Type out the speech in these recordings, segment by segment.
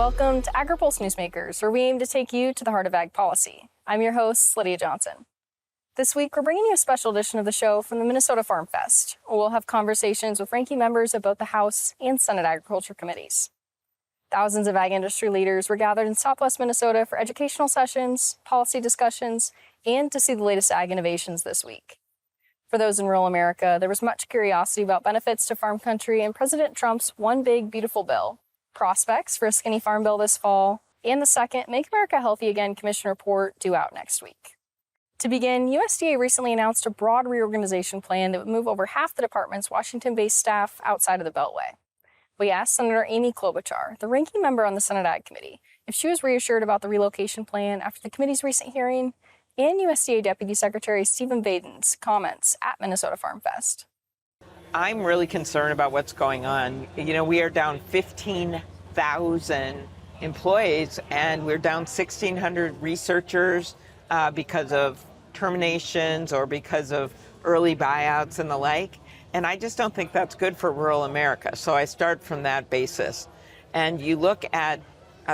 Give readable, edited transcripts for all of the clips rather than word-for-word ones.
Welcome to Agri-Pulse Newsmakers, where we aim to take you to the heart of ag policy. I'm your host, Lydia Johnson. This week, we're bringing you a special edition of the show from the Minnesota Farm Fest. We'll have conversations with ranking members of both the House and Senate Agriculture Committees. Thousands of ag industry leaders were gathered in Southwest Minnesota for educational sessions, policy discussions, and to see the latest ag innovations this week. For those in rural America, there was much curiosity about benefits to farm country and President Trump's One Big Beautiful Bill, prospects for a skinny farm bill this fall, and the second Make America Healthy Again Commission report due out next week. To begin, USDA recently announced a broad reorganization plan that would move over half the department's Washington-based staff outside of the Beltway. We asked Senator Amy Klobuchar, the ranking member on the Senate Ag Committee, if she was reassured about the relocation plan after the committee's recent hearing, and USDA Deputy Secretary Stephen Baden's comments at Minnesota Farm Fest. I'm really concerned about what's going on. You know, we are down 15,000 employees, and we're down 1,600 researchers because of terminations or because of early buyouts and the like. And I just don't think that's good for rural America. So I start from that basis. And you look at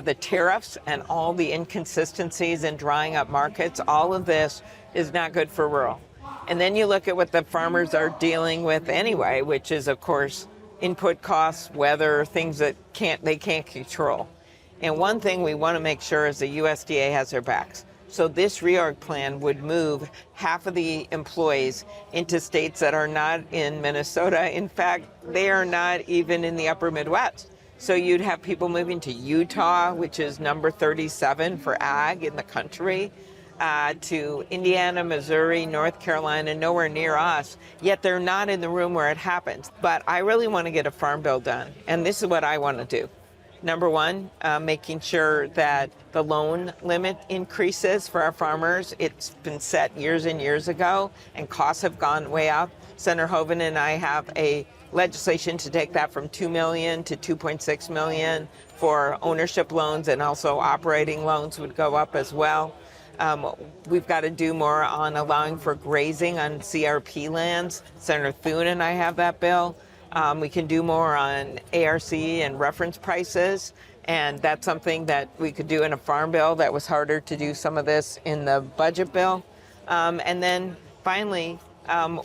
the tariffs and all the inconsistencies in drying up markets, all of this is not good for rural. And then you look at what the farmers are dealing with anyway, which is, of course, input costs, weather, things that they can't control. And one thing we want to make sure is the USDA has their backs. So this reorg plan would move half of the employees into states that are not in Minnesota. In fact, they are not even in the upper Midwest. So you'd have people moving to Utah, which is number 37 for ag in the country, to Indiana, Missouri, North Carolina, nowhere near us, yet they're not in the room where it happens. But I really want to get a farm bill done, and this is what I want to do. Number one, making sure that the loan limit increases for our farmers. It's been set years and years ago, and costs have gone way up. Senator Hoeven and I have a legislation to take that from $2 million to $2.6 million for ownership loans, and also operating loans would go up as well. We've got to do more on allowing for grazing on CRP lands. Senator Thune and I have that bill. We can do more on ARC and reference prices, and that's something that we could do in a farm bill. That was harder to do some of this in the budget bill. And then finally,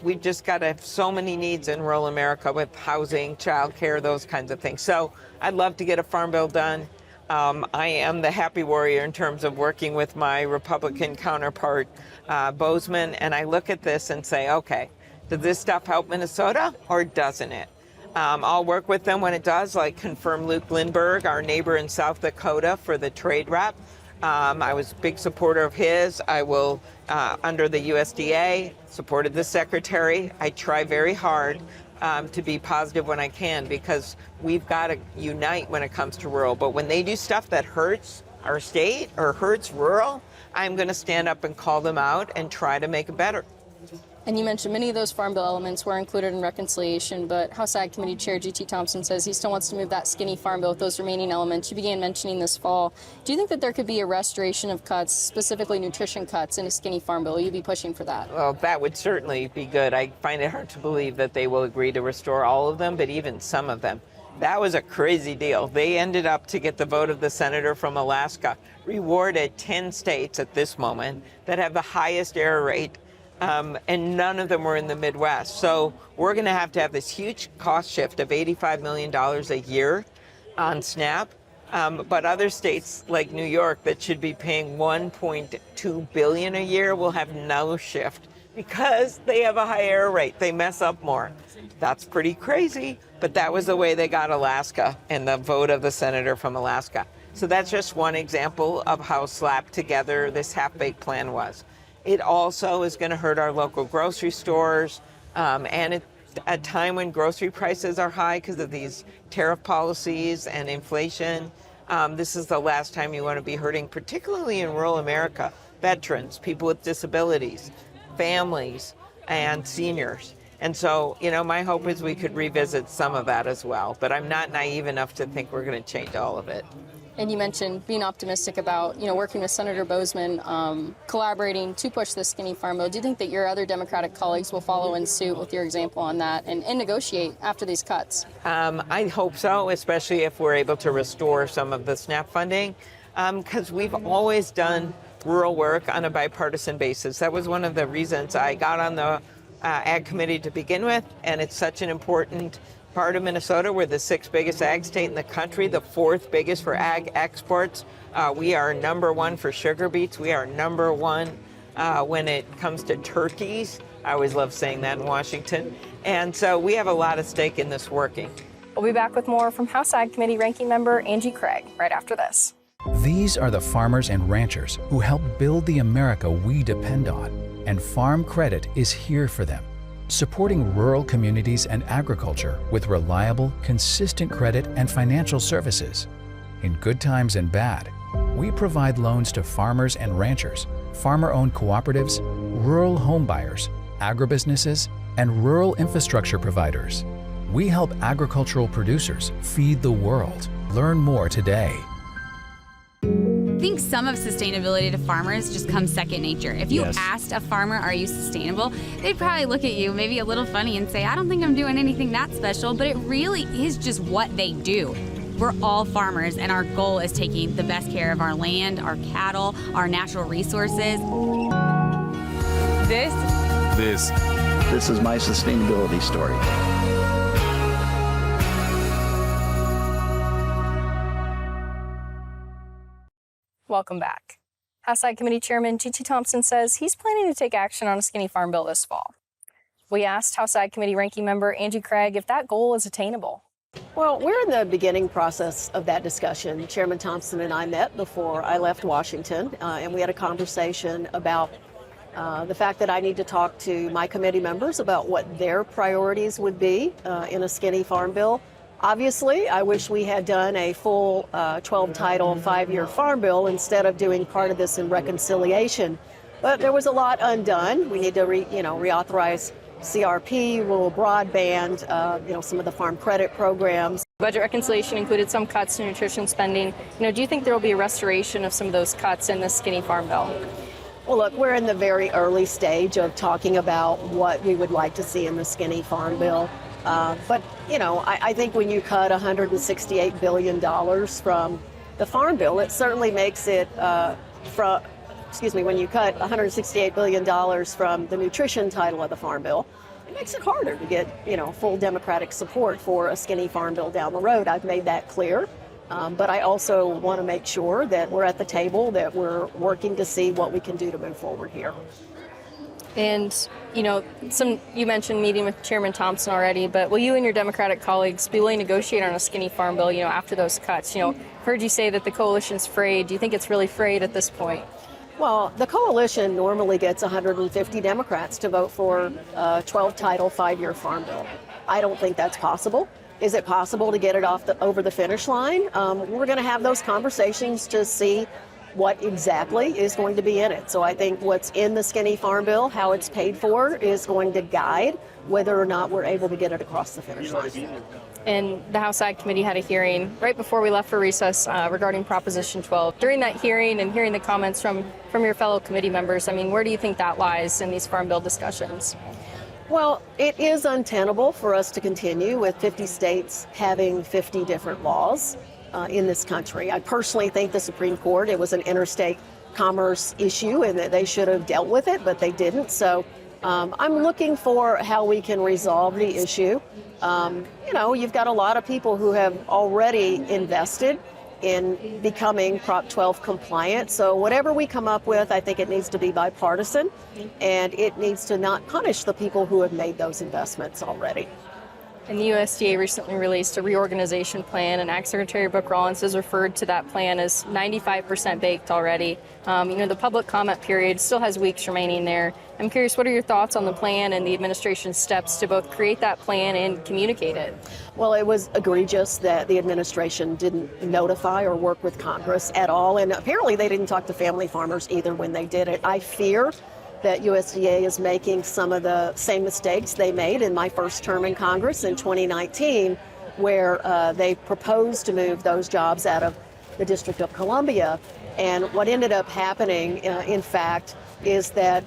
we've just got to have so many needs in rural America with housing, childcare, those kinds of things. So I'd love to get a farm bill done. I am the happy warrior in terms of working with my Republican counterpart, Bozeman, and I look at this and say, okay, does this stuff help Minnesota or doesn't it? I'll work with them when it does, like confirm Luke Lindbergh, our neighbor in South Dakota, for the trade rep. I was a big supporter of his. I will, under the USDA, supported the secretary. I try very hard to be positive when I can, because we've got to unite when it comes to rural. But when they do stuff that hurts our state or hurts rural, I'm going to stand up and call them out and try to make it better. And you mentioned many of those Farm Bill elements were included in reconciliation, but House Ag Committee Chair G.T. Thompson says he still wants to move that skinny Farm Bill with those remaining elements you began mentioning this fall. Do you think that there could be a restoration of cuts, specifically nutrition cuts, in a skinny Farm Bill? Will you be pushing for that? Well, that would certainly be good. I find it hard to believe that they will agree to restore all of them, but even some of them. That was a crazy deal. They ended up, to get the vote of the senator from Alaska, rewarded 10 states at this moment that have the highest error rate. And none of them were in the Midwest. So we're going to have this huge cost shift of $85 million a year on SNAP. But other states like New York that should be paying $1.2 billion a year will have no shift because they have a high error rate. They mess up more. That's pretty crazy. But that was the way they got Alaska and the vote of the senator from Alaska. So that's just one example of how slapped together this half-baked plan was. It also is going to hurt our local grocery stores, and at a time when grocery prices are high because of these tariff policies and inflation. This is the last time you want to be hurting, particularly in rural America, veterans, people with disabilities, families, and seniors. And so, you know, my hope is we could revisit some of that as well. But I'm not naive enough to think we're going to change all of it. And you mentioned being optimistic about, working with Senator Bozeman, collaborating to push the skinny farm bill. Do you think that your other Democratic colleagues will follow in suit with your example on that and negotiate after these cuts? I hope so, especially if we're able to restore some of the SNAP funding, because we've always done rural work on a bipartisan basis. That was one of the reasons I got on the Ag Committee to begin with, and it's such an important part of Minnesota. We're the 6th biggest ag state in the country, the 4th biggest for ag exports. We are number 1 for sugar beets. We are number 1 when it comes to turkeys. I always love saying that in Washington. And so we have a lot of stake in this working. We'll be back with more from House Ag Committee Ranking Member Angie Craig right after this. These are the farmers and ranchers who help build the America we depend on, and Farm Credit is here for them, supporting rural communities and agriculture with reliable, consistent credit and financial services. In good times and bad, we provide loans to farmers and ranchers, farmer-owned cooperatives, rural home buyers, agribusinesses, and rural infrastructure providers. We help agricultural producers feed the world. Learn more today. I think some of sustainability to farmers just comes second nature. If you asked a farmer, are you sustainable? They'd probably look at you maybe a little funny and say, I don't think I'm doing anything that special, but it really is just what they do. We're all farmers, and our goal is taking the best care of our land, our cattle, our natural resources. This is my sustainability story. Welcome back. House Ag Committee Chairman G.T. Thompson says he's planning to take action on a skinny farm bill this fall. We asked House Ag Committee Ranking Member Angie Craig if that goal is attainable. Well, we're in the beginning process of that discussion. Chairman Thompson and I met before I left Washington, and we had a conversation about the fact that I need to talk to my committee members about what their priorities would be in a skinny farm bill. Obviously, I wish we had done a full 12-title, 5-year farm bill instead of doing part of this in reconciliation. But there was a lot undone. We need to reauthorize CRP, rural broadband, some of the farm credit programs. Budget reconciliation included some cuts to nutrition spending. Do you think there will be a restoration of some of those cuts in the skinny farm bill? Well, look, we're in the very early stage of talking about what we would like to see in the skinny farm bill. But I think when you cut $168 billion from the farm bill, it certainly makes it, when you cut $168 billion from the nutrition title of the farm bill, it makes it harder to get, full Democratic support for a skinny farm bill down the road. I've made that clear. But I also want to make sure that we're at the table, that we're working to see what we can do to move forward here. And, you mentioned meeting with Chairman Thompson already, but will you and your Democratic colleagues be willing to negotiate on a skinny farm bill, after those cuts? Heard you say that the coalition's frayed. Do you think it's really frayed at this point? Well, the coalition normally gets 150 Democrats to vote for a 12-title, 5-year farm bill. I don't think that's possible. Is it possible to get it over the finish line? We're going to have those conversations to see what exactly is going to be in it. So I think what's in the skinny farm bill, how it's paid for, is going to guide whether or not we're able to get it across the finish line. And the House Ag Committee had a hearing right before we left for recess regarding Proposition 12. During that hearing and hearing the comments from your fellow committee members, where do you think that lies in these farm bill discussions? Well, it is untenable for us to continue with 50 states having 50 different laws in this country. I personally think the Supreme Court, it was an interstate commerce issue and that they should have dealt with it, but they didn't. So I'm looking for how we can resolve the issue. You've got a lot of people who have already invested in becoming Prop 12 compliant. So whatever we come up with, I think it needs to be bipartisan, and it needs to not punish the people who have made those investments already. And the USDA recently released a reorganization plan, and Ag Secretary Brooke Rollins has referred to that plan as 95% baked already. The public comment period still has weeks remaining there. I'm curious, what are your thoughts on the plan and the administration's steps to both create that plan and communicate it? Well, it was egregious that the administration didn't notify or work with Congress at all, and apparently they didn't talk to family farmers either when they did it. I fear that USDA is making some of the same mistakes they made in my first term in Congress in 2019, where they proposed to move those jobs out of the District of Columbia. And what ended up happening, in fact, is that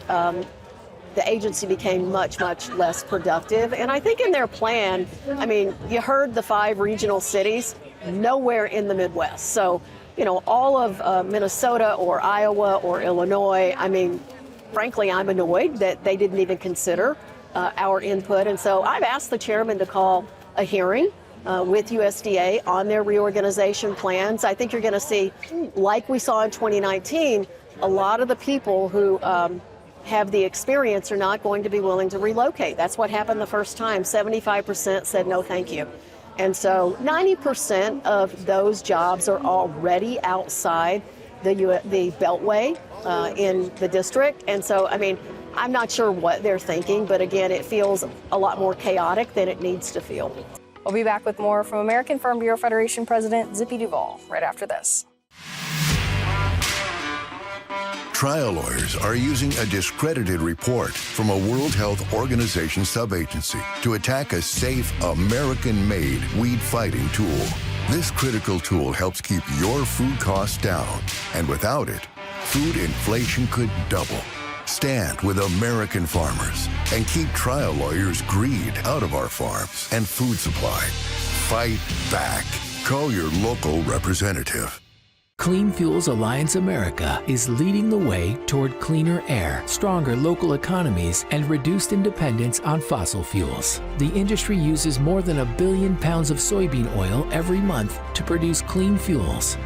the agency became much, much less productive. And I think in their plan, I mean, you heard the 5 regional cities, nowhere in the Midwest. So, you know, all of Minnesota or Iowa or Illinois, I mean, frankly, I'm annoyed that they didn't even consider our input. And so I've asked the chairman to call a hearing with USDA on their reorganization plans. I think you're going to see, like we saw in 2019, a lot of the people who have the experience are not going to be willing to relocate. That's what happened the first time. 75% said no, thank you. And so 90% of those jobs are already outside the Beltway in the district. And so, I mean, I'm not sure what they're thinking, but again, it feels a lot more chaotic than it needs to feel. We'll be back with more from American Farm Bureau Federation President Zippy Duvall right after this. Trial lawyers are using a discredited report from a World Health Organization subagency to attack a safe, American-made weed-fighting tool. This critical tool helps keep your food costs down, and without it, food inflation could double. Stand with American farmers and keep trial lawyers' greed out of our farms and food supply. Fight back. Call your local representative. Clean Fuels Alliance America is leading the way toward cleaner air, stronger local economies, and reduced dependence on fossil fuels. The industry uses more than 1 billion pounds of soybean oil every month to produce clean fuels.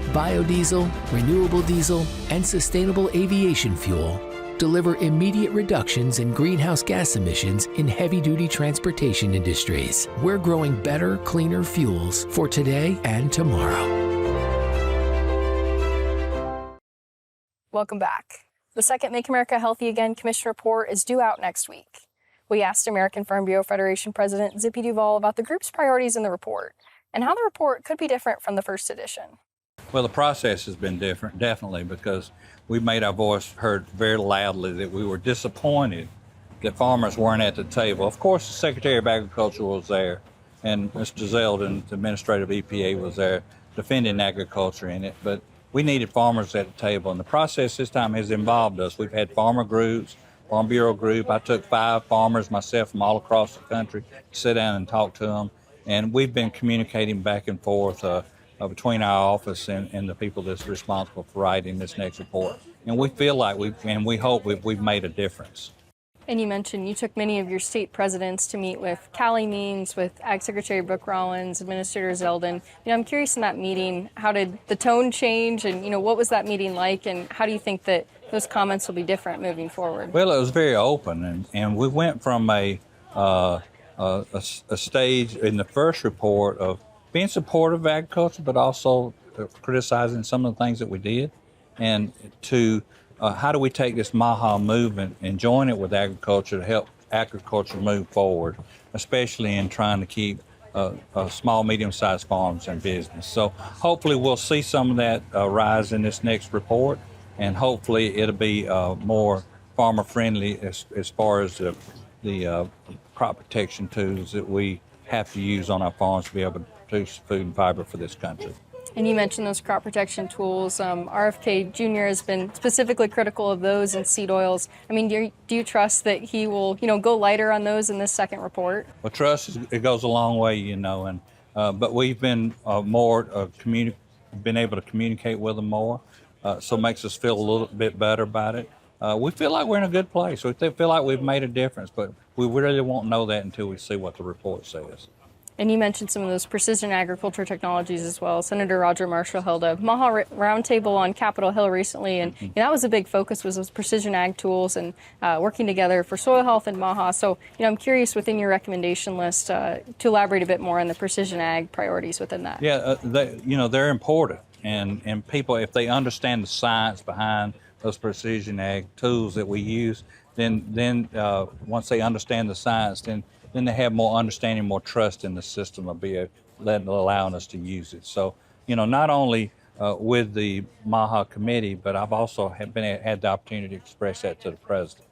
Biodiesel, renewable diesel, and sustainable aviation fuel deliver immediate reductions in greenhouse gas emissions in heavy-duty transportation industries. We're growing better, cleaner fuels for today and tomorrow. Welcome back. The second Make America Healthy Again Commission report is due out next week. We asked American Farm Bureau Federation President Zippy Duvall about the group's priorities in the report and how the report could be different from the first edition. Well, the process has been different, definitely, because we made our voice heard very loudly that we were disappointed that farmers weren't at the table. Of course, the Secretary of Agriculture was there, and Mr. Zeldin, the Administrative EPA, was there defending agriculture in it, but we needed farmers at the table, and the process this time has involved us. We've had farmer groups, Farm Bureau group. I took 5 farmers myself from all across the country to sit down and talk to them, and we've been communicating back and forth between our office and the people that's responsible for writing this next report. And we feel like we hope we've made a difference. And you mentioned you took many of your state presidents to meet with Callie Means, with Ag Secretary Brooke Rollins, Administrator Zeldin. I'm curious in that meeting, how did the tone change, and what was that meeting like, and how do you think that those comments will be different moving forward? Well, it was very open, and we went from a stage in the first report of being supportive of agriculture, but also criticizing some of the things that we did, and to how do we take this MAHA movement and join it with agriculture to help agriculture move forward, especially in trying to keep small, medium-sized farms in business. So hopefully we'll see some of that rise in this next report, and hopefully it'll be more farmer-friendly as far as the crop protection tools that we have to use on our farms to be able to produce food and fiber for this country. And you mentioned those crop protection tools. RFK Jr. has been specifically critical of those and seed oils. Do you trust that he will, go lighter on those in this second report? Well, trust, it goes a long way, and but we've been been able to communicate with them more, so it makes us feel a little bit better about it. We feel like we're in a good place. We feel like we've made a difference, but we really won't know that until we see what the report says. And you mentioned some of those precision agriculture technologies as well. Senator Roger Marshall held a MAHA roundtable on Capitol Hill recently, and that was a big focus, was those precision ag tools and working together for soil health and MAHA. So, I'm curious within your recommendation list to elaborate a bit more on the precision ag priorities within that. Yeah, they're important, and people, if they understand the science behind those precision ag tools that we use, then once they understand the science, then they have more understanding, more trust in the system of allowing us to use it. So, not only with the MAHA committee, but I've also had the opportunity to express that to the president.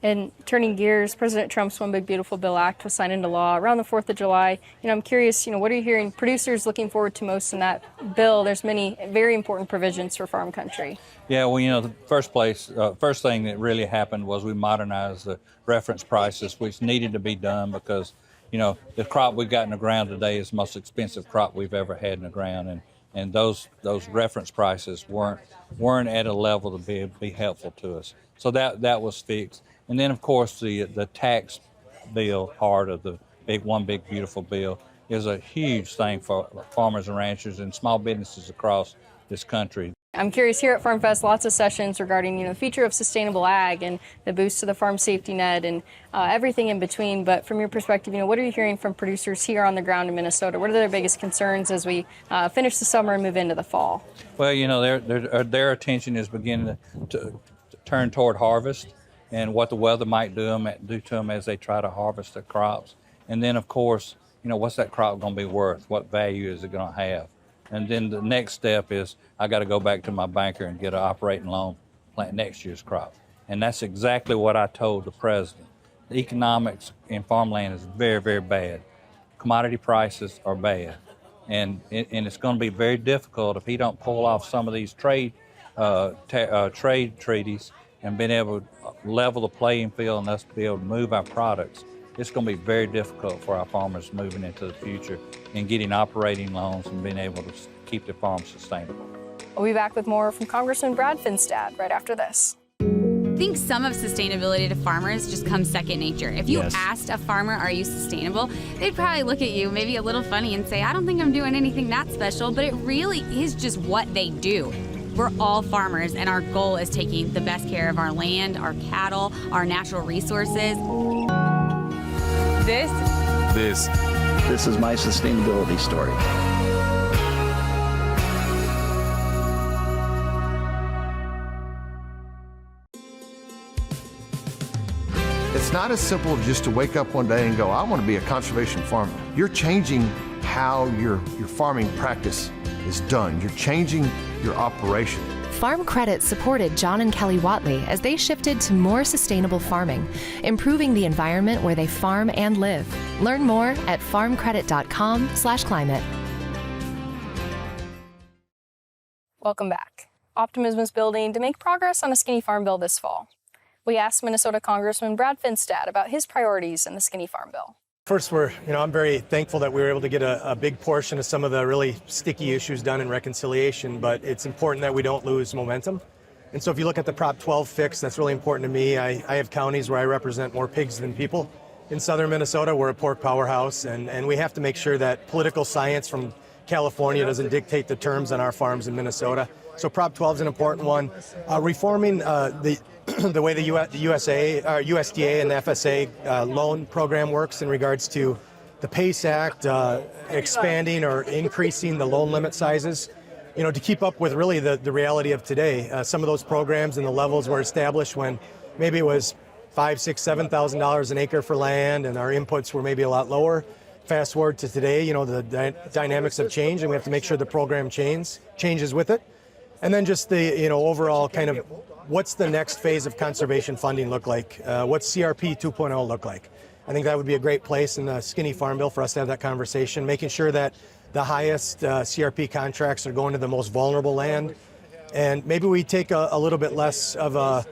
And turning gears, President Trump's One Big Beautiful Bill Act was signed into law around the 4th of July. I'm curious, what are you hearing producers looking forward to most in that bill? There's many very important provisions for farm country. Yeah, well, the first thing that really happened was we modernized the reference prices, which needed to be done because, the crop we've got in the ground today is the most expensive crop we've ever had in the ground, and those reference prices weren't at a level to be helpful to us. So that was fixed. And then, of course, the tax bill part of the One Big Beautiful Bill is a huge thing for farmers and ranchers and small businesses across this country. I'm curious, here at Farm Fest, lots of sessions regarding, the future of sustainable ag and the boost to the farm safety net and everything in between. But from your perspective, what are you hearing from producers here on the ground in Minnesota? What are their biggest concerns as we finish the summer and move into the fall? Well, their attention is beginning to turn toward harvest and what the weather might do to them as they try to harvest their crops. And then, of course, what's that crop going to be worth? What value is it going to have? And then the next step is I got to go back to my banker and get an operating loan, plant next year's crop. And that's exactly what I told the president. The economics in farmland is very, very bad. Commodity prices are bad. And it's going to be very difficult if he don't pull off some of these trade treaties and been able to level the playing field and us to be able to move our products. It's going to be very difficult for our farmers moving into the future and getting operating loans and being able to keep their farms sustainable. We'll be back with more from Congressman Brad Finstad right after this. I think some of sustainability to farmers just comes second nature. If you asked a farmer, are you sustainable? They'd probably look at you maybe a little funny and say, I don't think I'm doing anything that special, but it really is just what they do. We're all farmers, and our goal is taking the best care of our land, our cattle, our natural resources. This is my sustainability story. It's not as simple just to wake up one day and go, I want to be a conservation farmer. You're changing how your farming practice is done. You're changing your operation. Farm Credit supported John and Kelly Watley as they shifted to more sustainable farming, improving the environment where they farm and live. Learn more at farmcredit.com/climate. Welcome back. Optimism is building to make progress on a skinny farm bill this fall. We asked Minnesota Congressman Brad Finstad about his priorities in the skinny farm bill. First, I'm very thankful that we were able to get a big portion of some of the really sticky issues done in reconciliation, but it's important that we don't lose momentum. And so if you look at the Prop 12 fix, that's really important to me. I have counties where I represent more pigs than people. In southern Minnesota, we're a pork powerhouse, and we have to make sure that political science from California doesn't dictate the terms on our farms in Minnesota. So Prop 12 is an important one. Reforming the way the USDA and the FSA loan program works in regards to the PACE Act, expanding or increasing the loan limit sizes, to keep up with really the reality of today. Some of those programs and the levels were established when maybe it was $5,000, $6,000, $7,000 an acre for land, and our inputs were maybe a lot lower. Fast forward to today, the dynamics have changed, and we have to make sure the program changes with it. And then just the overall kind of what's the next phase of conservation funding look like? What's CRP 2.0 look like? I think that would be a great place in the skinny farm bill for us to have that conversation, making sure that the highest CRP contracts are going to the most vulnerable land. And maybe we take a little bit less of a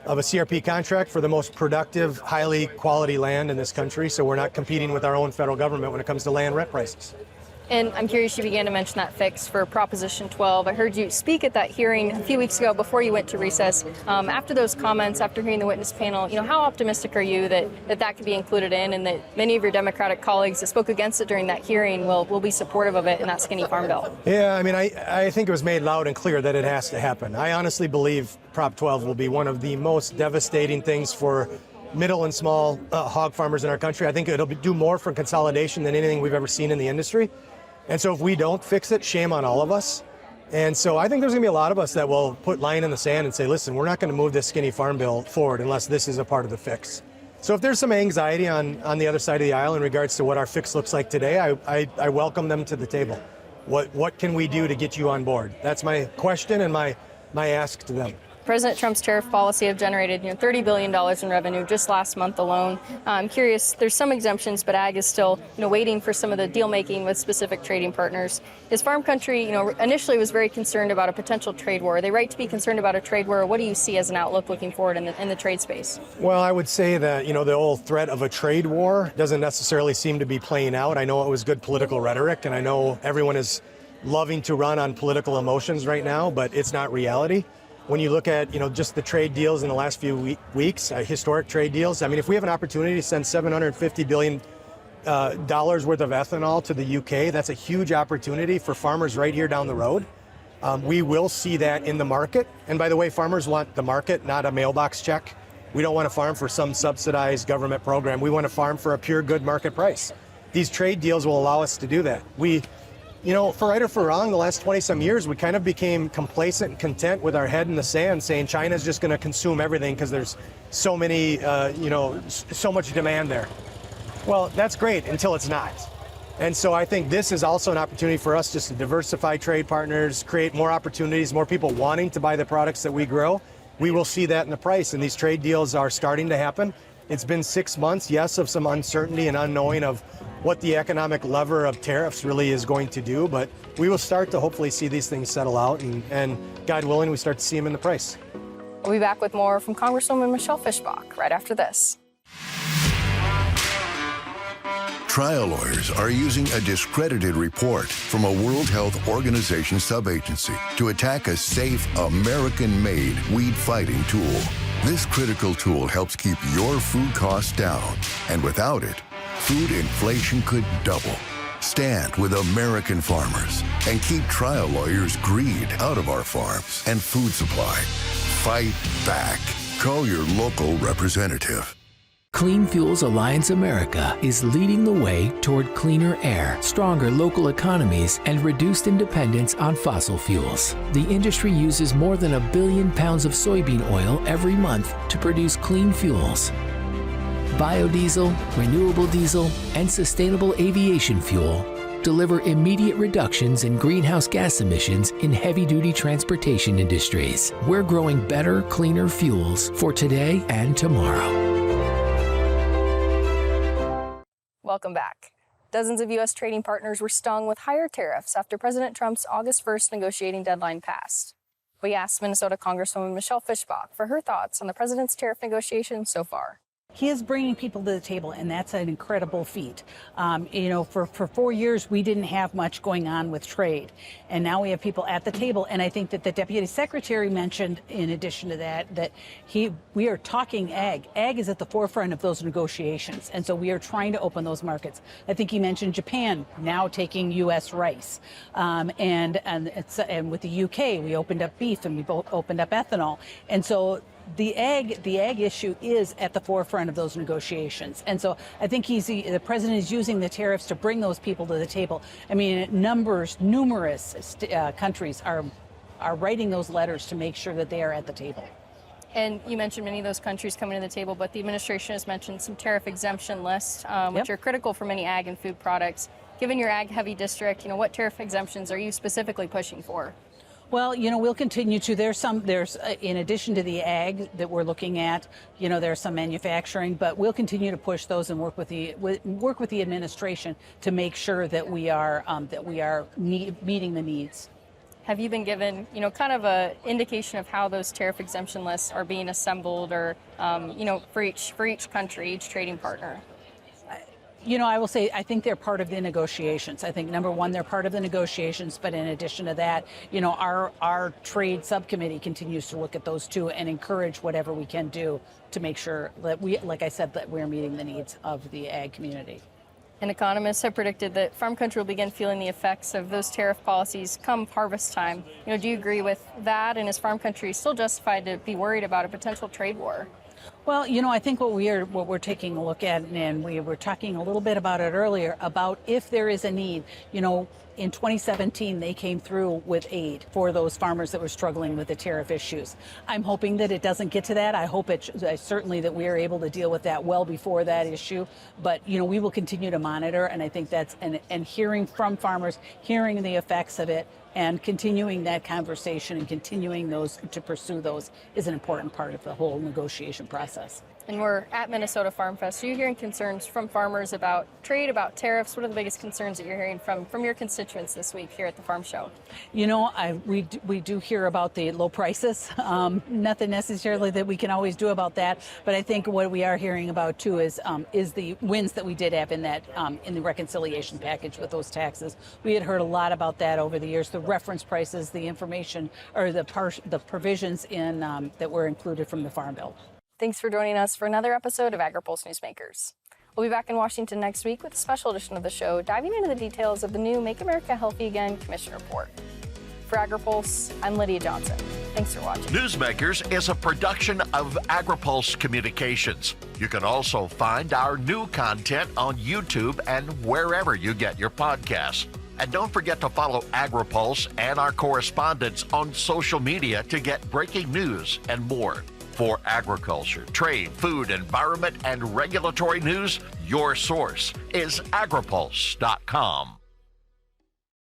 CRP contract for the most productive, highly quality land in this country, so we're not competing with our own federal government when it comes to land rent prices. And I'm curious, you began to mention that fix for Proposition 12. I heard you speak at that hearing a few weeks ago before you went to recess. After those comments, after hearing the witness panel, how optimistic are you that could be included in, and that many of your Democratic colleagues that spoke against it during that hearing will be supportive of it in that skinny farm bill? Yeah, I think it was made loud and clear that it has to happen. I honestly believe Prop 12 will be one of the most devastating things for middle and small hog farmers in our country. I think it'll do more for consolidation than anything we've ever seen in the industry. And so if we don't fix it, shame on all of us. And so I think there's going to be a lot of us that will put line in the sand and say, listen, we're not going to move this skinny farm bill forward unless this is a part of the fix. So if there's some anxiety on the other side of the aisle in regards to what our fix looks like today, I welcome them to the table. What can we do to get you on board? That's my question and my ask to them. President Trump's tariff policy have generated $30 billion in revenue just last month alone. I'm curious, there's some exemptions, but ag is still waiting for some of the deal making with specific trading partners. Is farm country initially was very concerned about a potential trade war? Are they right to be concerned about a trade war? What do you see as an outlook looking forward in the trade space? Well, I would say that the old threat of a trade war doesn't necessarily seem to be playing out. I know it was good political rhetoric, and I know everyone is loving to run on political emotions right now, but it's not reality. When you look at, just the trade deals in the last few weeks, historic trade deals, I mean, if we have an opportunity to send $750 billion worth of ethanol to the UK, that's a huge opportunity for farmers right here down the road. We will see that in the market. And by the way, farmers want the market, not a mailbox check. We don't want to farm for some subsidized government program. We want to farm for a pure good market price. These trade deals will allow us to do that. For right or for wrong, the last 20-some years, we kind of became complacent and content with our head in the sand, saying China's just going to consume everything because there's so many, so much demand there. Well, that's great until it's not. And so I think this is also an opportunity for us just to diversify trade partners, create more opportunities, more people wanting to buy the products that we grow. We will see that in the price, and these trade deals are starting to happen. It's been 6 months, yes, of some uncertainty and unknowing of what the economic lever of tariffs really is going to do, but we will start to hopefully see these things settle out, and God willing, we start to see them in the price. We'll be back with more from Congresswoman Michelle Fischbach right after this. Trial lawyers are using a discredited report from a World Health Organization subagency to attack a safe, American-made weed-fighting tool. This critical tool helps keep your food costs down, and without it, food inflation could double. Stand with American farmers and keep trial lawyers' greed out of our farms and food supply. Fight back. Call your local representative. Clean Fuels Alliance America is leading the way toward cleaner air, stronger local economies, and reduced dependence on fossil fuels. The industry uses more than 1 billion pounds of soybean oil every month to produce clean fuels. Biodiesel, renewable diesel, and sustainable aviation fuel deliver immediate reductions in greenhouse gas emissions in heavy-duty transportation industries. We're growing better, cleaner fuels for today and tomorrow. Welcome back. Dozens of U.S. trading partners were stung with higher tariffs after President Trump's August 1st negotiating deadline passed. We asked Minnesota Congresswoman Michelle Fischbach for her thoughts on the president's tariff negotiations so far. He is bringing people to the table, and that's an incredible feat. For 4 years, we didn't have much going on with trade, and now we have people at the table. And I think that the Deputy Secretary mentioned, in addition to that we are talking ag. Ag is at the forefront of those negotiations, and so we are trying to open those markets. I think he mentioned Japan now taking U.S. rice, and with the UK, we opened up beef, and we both opened up ethanol, and so. The ag issue is at the forefront of those negotiations. And so I think the president is using the tariffs to bring those people to the table. I mean, numerous countries are writing those letters to make sure that they are at the table. And you mentioned many of those countries coming to the table, but the administration has mentioned some tariff exemption lists, which are critical for many ag and food products. Given your ag-heavy district, what tariff exemptions are you specifically pushing for? Well, we'll continue to. There's in addition to the ag that we're looking at, there's some manufacturing, but we'll continue to push those and work with the administration to make sure that we are meeting the needs. Have you been given, kind of a indication of how those tariff exemption lists are being assembled, or, for each country, each trading partner? I will say I think they're part of the negotiations. I think, number one, they're part of the negotiations, but in addition to that, our trade subcommittee continues to look at those too and encourage whatever we can do to make sure that that we're meeting the needs of the ag community. And economists have predicted that farm country will begin feeling the effects of those tariff policies come harvest time. Do you agree with that? And is farm country still justified to be worried about a potential trade war? Well, I think what we're taking a look at, and we were talking a little bit about it earlier, about if there is a need. In 2017, they came through with aid for those farmers that were struggling with the tariff issues. I'm hoping that it doesn't get to that. I hope certainly that we are able to deal with that well before that issue. But, we will continue to monitor. And I think that's, and hearing from farmers, hearing the effects of it, and continuing that conversation and continuing to pursue those is an important part of the whole negotiation process. And we're at Minnesota Farm Fest. Are you hearing concerns from farmers about trade, about tariffs? What are the biggest concerns that you're hearing from your constituents this week here at the farm show? We do hear about the low prices. Nothing necessarily that we can always do about that, but I think what we are hearing about too is the wins that we did have in that in the reconciliation package with those taxes. We had heard a lot about that over the years. The reference prices, the information, or the provisions in that were included from the Farm Bill. Thanks for joining us for another episode of Agri-Pulse Newsmakers. We'll be back in Washington next week with a special edition of the show, diving into the details of the new Make America Healthy Again Commission report. For Agri-Pulse, I'm Lydia Johnson. Thanks for watching. Newsmakers is a production of Agri-Pulse Communications. You can also find our new content on YouTube and wherever you get your podcasts. And don't forget to follow Agri-Pulse and our correspondents on social media to get breaking news and more. For agriculture, trade, food, environment, and regulatory news, your source is agripulse.com.